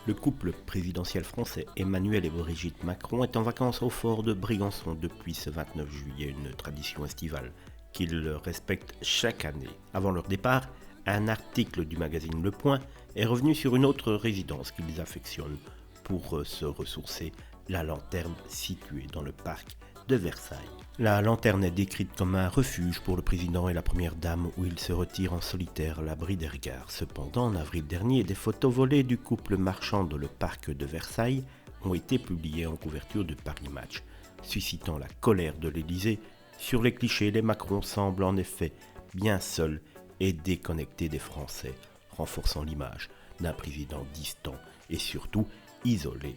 Le couple présidentiel français Emmanuel et Brigitte Macron est en vacances au fort de Brégançon depuis ce 29 juillet, une tradition estivale qu'ils respectent chaque année. Avant leur départ, un article du magazine Le Point est revenu sur une autre résidence qu'ils affectionnent pour se ressourcer, la Lanterne située dans le parc de Versailles. La Lanterne est décrite comme un refuge pour le président et la première dame où ils se retirent en solitaire à l'abri des regards. Cependant, en avril dernier, des photos volées du couple marchand dans le parc de Versailles ont été publiées en couverture de Paris Match, suscitant la colère de l'Élysée. Sur les clichés, les Macron semblent en effet bien seuls et déconnectés des Français, renforçant l'image d'un président distant et surtout isolé.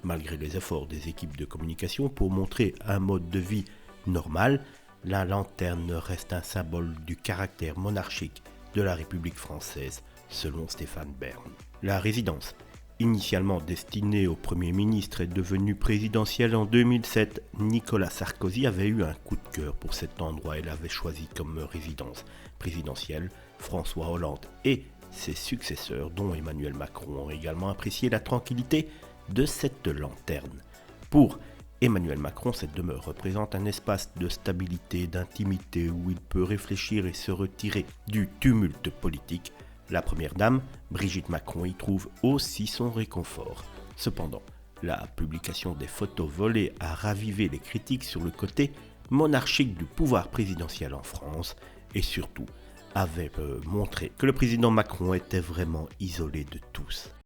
Malgré les efforts des équipes de communication pour montrer un mode de vie normal, la Lanterne reste un symbole du caractère monarchique de la République française, selon Stéphane Bern. La résidence, initialement destinée au Premier ministre, est devenue présidentielle en 2007. Nicolas Sarkozy avait eu un coup de cœur pour cet endroit et l'avait choisi comme résidence présidentielle. François Hollande et ses successeurs, dont Emmanuel Macron, ont également apprécié la tranquillité de cette lanterne. Pour Emmanuel Macron, cette demeure représente un espace de stabilité, d'intimité où il peut réfléchir et se retirer du tumulte politique. La première dame, Brigitte Macron, y trouve aussi son réconfort. Cependant, la publication des photos volées a ravivé les critiques sur le côté monarchique du pouvoir présidentiel en France et surtout avait montré que le président Macron était vraiment isolé de tous.